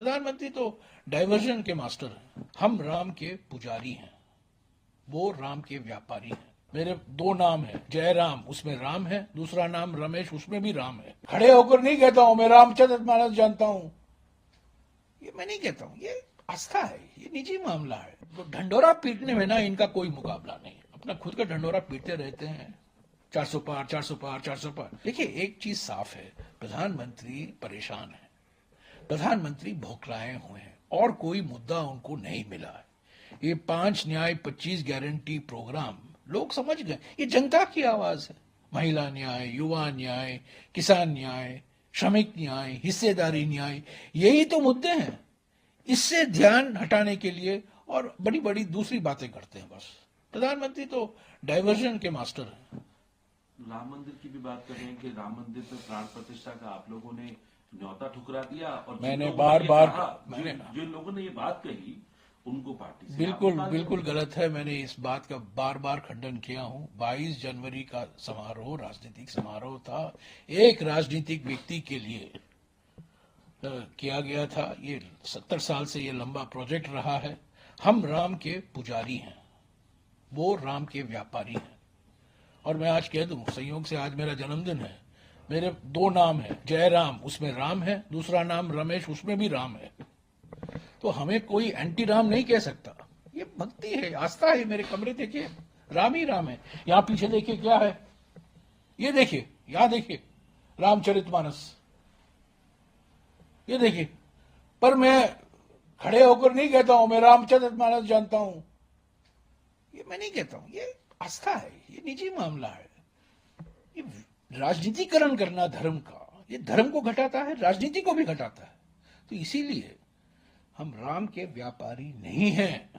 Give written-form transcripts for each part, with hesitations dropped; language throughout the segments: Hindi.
प्रधानमंत्री तो डाइवर्जन के मास्टर हैं। हम राम के पुजारी हैं, वो राम के व्यापारी हैं। मेरे दो नाम है, जय राम उसमें राम है, दूसरा नाम रमेश उसमें भी राम है। खड़े होकर नहीं कहता हूं मैं रामचरित मानस जानता हूं, ये मैं नहीं कहता हूं, ये आस्था है, ये निजी मामला है। तो ढंडोरा पीटने में ना इनका कोई मुकाबला नहीं, अपना खुद का ढंडोरा पीटते रहते हैं। 400 पार 400 पार 400 पार। देखिए एक चीज साफ है, प्रधानमंत्री परेशान है, प्रधानमंत्री भौखलाए हुए हैं और कोई मुद्दा उनको नहीं मिला है। ये 5 न्याय 25 गारंटी प्रोग्राम लोग समझ गए, ये जनता की आवाज है। महिला न्याय, युवा न्याय, किसान न्याय, श्रमिक न्याय, हिस्सेदारी न्याय, यही तो मुद्दे हैं। इससे ध्यान हटाने के लिए और बड़ी बड़ी दूसरी बातें करते हैं बस। प्रधानमंत्री तो डाइवर्जन के मास्टर हैं। राम मंदिर की भी बात कर रहे हैं कि राम मंदिर पर प्राण प्रतिष्ठा का आप लोगों ने न्योता ठुकरा दिया और मैंने बार बार जिन लोगों ने ये बात कही उनको पार्टी से बिल्कुल गलत है। मैंने इस बात का बार बार खंडन किया हूं। 22 जनवरी का समारोह राजनीतिक समारोह था, एक राजनीतिक व्यक्ति के लिए किया गया था। ये 70 साल से ये लंबा प्रोजेक्ट रहा है। हम राम के पुजारी हैं, वो राम के व्यापारी हैं। और मैं आज कह दूं, संयोग से आज मेरा जन्मदिन है। मेरे दो नाम है, जय राम उसमें राम है, दूसरा नाम रमेश उसमें भी राम है। तो हमें कोई एंटी राम नहीं कह सकता। ये भक्ति है, आस्था है। मेरे कमरे देखिए, राम ही राम है। यहां पीछे देखिए क्या है, ये देखिए, यहां देखिए रामचरितमानस, ये देखिए। पर मैं खड़े होकर नहीं कहता हूं मैं रामचरितमानस जानता हूं, ये मैं नहीं कहता हूं, ये आस्था है, ये निजी मामला है। ये राजनीतिकरण करना धर्म का, ये धर्म को घटाता है, राजनीति को भी घटाता है। तो इसीलिए हम राम के व्यापारी नहीं हैं,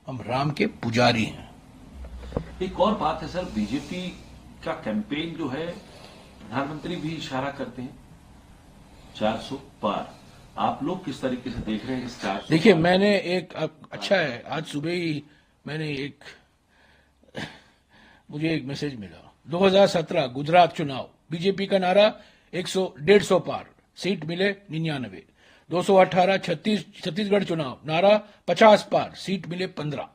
हम राम के पुजारी हैं। एक और बात है सर, बीजेपी का कैंपेन जो है, प्रधानमंत्री भी इशारा करते हैं 400 पार। आप लोग किस तरीके से देख रहे हैं इस 400? देखिए मैंने एक, अच्छा है, आज सुबह ही मैंने मुझे एक मैसेज मिला। 2017 गुजरात चुनाव, बीजेपी का नारा 150 पार, सीट मिले 99। 218 छत्तीसगढ़ चुनाव, नारा 50 पार, सीट मिले 15।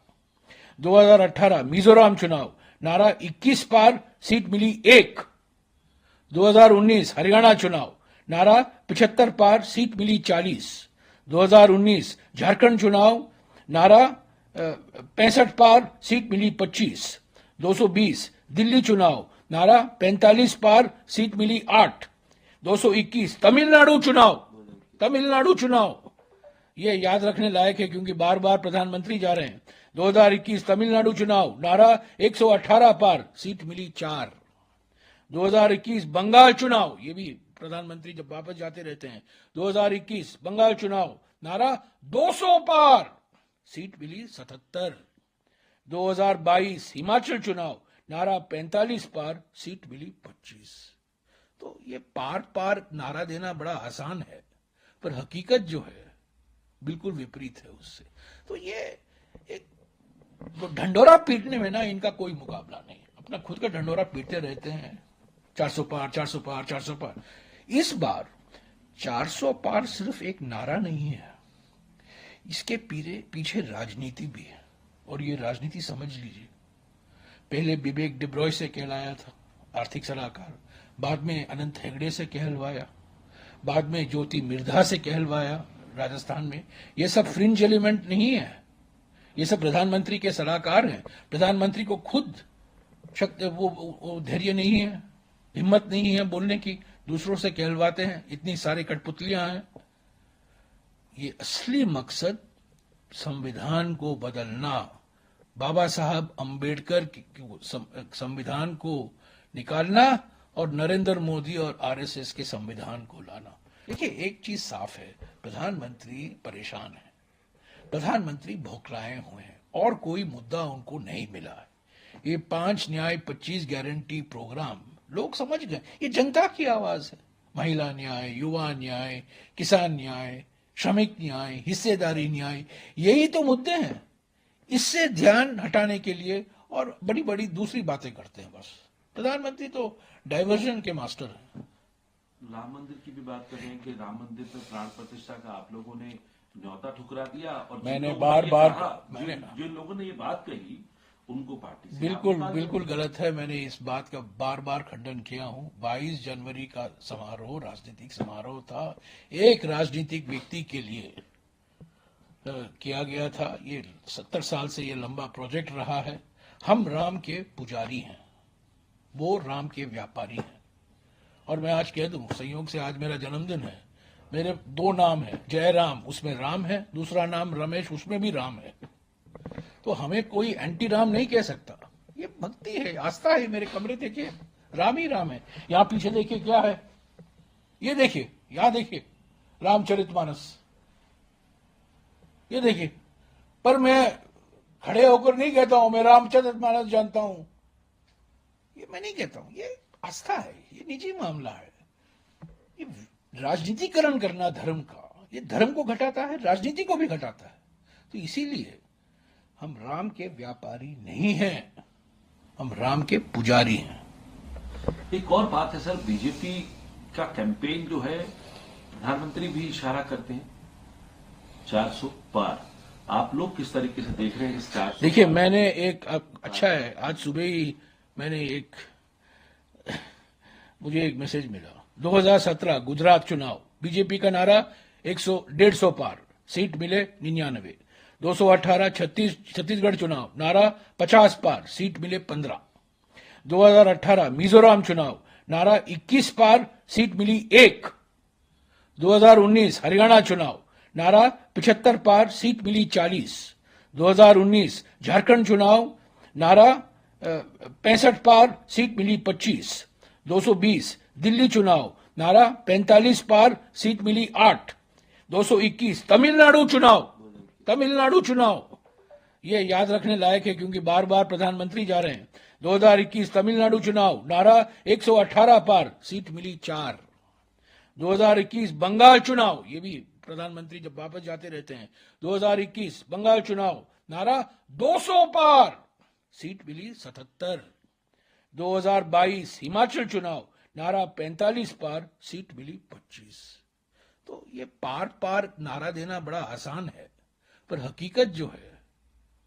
2018 मिजोरम चुनाव, नारा 21 पार, सीट मिली 1। 2019 हरियाणा चुनाव, नारा 75 पार, सीट मिली 40। 2019 झारखंड चुनाव, नारा 65 पार, सीट मिली 25। 220 दिल्ली चुनाव, नारा 45 पार, सीट मिली 8। 221 तमिलनाडु चुनाव, ये याद रखने लायक है क्योंकि बार बार प्रधानमंत्री जा रहे हैं। 2021 तमिलनाडु चुनाव, नारा 118 पार, सीट मिली 4। 2021 बंगाल चुनाव, ये भी प्रधानमंत्री जब वापस जाते रहते हैं। 2021 बंगाल चुनाव, नारा 200 पार, सीट मिली 77। 2022 हिमाचल चुनाव, नारा 45 पार, सीट मिली 25। तो ये पार नारा देना बड़ा आसान है, पर हकीकत जो है बिल्कुल विपरीत है उससे। तो ये एक तो ढंडोरा पीटने में ना इनका कोई मुकाबला नहीं, अपना खुद का ढंडोरा पीटते रहते हैं। 400 पार 400 पार 400 पार। इस बार 400 पार सिर्फ एक नारा नहीं है, इसके पीछे राजनीति भी है। और ये राजनीति समझ लीजिए, पहले विवेक डिब्रॉय से कहलाया था आर्थिक सलाहकार, बाद में अनंत हेगड़े से कहलवाया, बाद में ज्योति मिर्धा से कहलवाया राजस्थान में। ये सब फ्रिंज एलिमेंट नहीं है, ये सब प्रधानमंत्री के सलाहकार हैं। प्रधानमंत्री को खुद शक्ति, वो धैर्य नहीं है, हिम्मत नहीं है बोलने की, दूसरों से कहलवाते हैं। इतनी सारी कठपुतलियां हैं। ये असली मकसद संविधान को बदलना, बाबा साहब अंबेडकर संविधान को निकालना और नरेंद्र मोदी और आरएसएस के संविधान को लाना। देखिए एक चीज साफ है, प्रधानमंत्री परेशान है, प्रधानमंत्री भौखलाए हुए हैं और कोई मुद्दा उनको नहीं मिला है। ये 5 न्याय 25 गारंटी प्रोग्राम लोग समझ गए, ये जनता की आवाज है। महिला न्याय, युवा न्याय, किसान न्याय, श्रमिक न्याय, हिस्सेदारी न्याय, यही तो मुद्दे हैं। इससे ध्यान हटाने के लिए और बड़ी बड़ी दूसरी बातें करते हैं बस। प्रधानमंत्री तो डाइवर्जन के मास्टर हैं। राम मंदिर की भी बात कर रहे हैं कि राम मंदिर पर प्राण प्रतिष्ठा का आप लोगों ने न्योता ठुकरा दिया और मैंने जिन लोगों ने बार ये बार कहा, मैंने जिन लोगों ने ये बात कही उनको पार्टी से बिल्कुल आप निकाल बिल्कुल देंगे। गलत है। मैंने इस बात का बार बार खंडन किया हूं। 22 जनवरी का समारोह राजनीतिक समारोह था, एक राजनीतिक व्यक्ति के लिए किया गया था। ये 70 साल से ये लंबा प्रोजेक्ट रहा है। हम राम के पुजारी हैं, वो राम के व्यापारी हैं। और मैं आज कह दूं, संयोग से आज मेरा जन्मदिन है। मेरे 2 नाम है, जयराम उसमें राम है, दूसरा नाम रमेश उसमें भी राम है। तो हमें कोई एंटी राम नहीं कह सकता। ये भक्ति है, आस्था है। मेरे कमरे देखिए, राम ही राम है। यहां पीछे देखिए क्या है, ये देखिए, यहां देखिए रामचरितमानस, ये देखिए। पर मैं खड़े होकर नहीं कहता हूं मैं रामचरितमानस जानता हूं, ये मैं नहीं कहता हूं। ये आस्था है, ये निजी मामला है। ये राजनीतिकरण करना धर्म का, ये धर्म को घटाता है, राजनीति को भी घटाता है। तो इसीलिए हम राम के व्यापारी नहीं हैं, हम राम के पुजारी हैं। एक और बात है सर, बीजेपी का कैंपेन जो है प्रधानमंत्री भी इशारा करते हैं 400 पार। आप लोग किस तरीके से देख रहे हैं इस 400? देखिए, मैंने एक अच्छा है, आज सुबह ही मैंने मुझे एक मैसेज मिला। 2017 गुजरात चुनाव, बीजेपी का नारा 150 पार, सीट मिले 99। 218 छत्तीसगढ़ चुनाव, नारा 50 पार, सीट मिले 15। 2018 मिजोरम चुनाव, नारा 21 पार, सीट मिली 1। 2019 हरियाणा चुनाव, नारा 75 पार, सीट मिली 40। 2019 झारखंड चुनाव, नारा 65 पार, सीट मिली 25। 220 दिल्ली चुनाव, नारा 45 पार, सीट मिली 8। 221 तमिलनाडु चुनाव, ये याद रखने लायक है क्योंकि बार बार प्रधानमंत्री जा रहे हैं। 2021 तमिलनाडु चुनाव, नारा 118 पार, सीट मिली 4। 2021 बंगाल चुनाव, ये भी प्रधानमंत्री जब वापस जाते रहते हैं। 2021 बंगाल चुनाव, नारा 200 पार, सीट मिली 77। 2022 हिमाचल चुनाव, नारा 45 पार, सीट मिली 25। तो ये पार पार नारा देना बड़ा आसान है, पर हकीकत जो है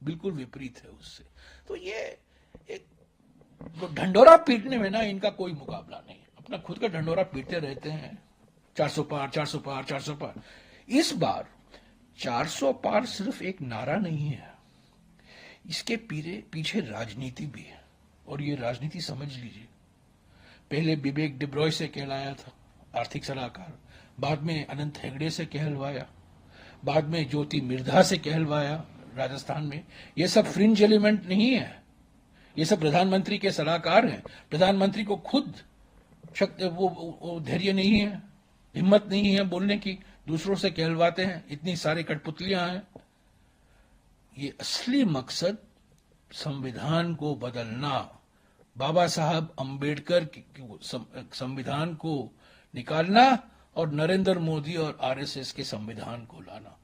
बिल्कुल विपरीत है उससे। तो ये एक ढंडोरा पीटने में ना इनका कोई मुकाबला नहीं है। अपना खुद का ढंडोरा पीटते रहते हैं, 400 पार 400 पार 400 पार। इस बार 400 पार सिर्फ एक नारा नहीं है, इसके पीछे राजनीति भी है। और ये राजनीति समझ लीजिए, पहले विवेक डिब्रॉय से कहलाया था आर्थिक सलाहकार, बाद में अनंत हेगड़े से कहलवाया, बाद में ज्योति मिर्धा से कहलवाया राजस्थान में। ये सब फ्रिंज एलिमेंट नहीं है, ये सब प्रधानमंत्री के सलाहकार हैं। प्रधानमंत्री को खुद वो धैर्य नहीं है, हिम्मत नहीं है बोलने की, दूसरों से कहलवाते हैं। इतनी सारी कठपुतलियां हैं। ये असली मकसद संविधान को बदलना, बाबा साहब अंबेडकर की संविधान को निकालना और नरेंद्र मोदी और आरएसएस के संविधान को लाना।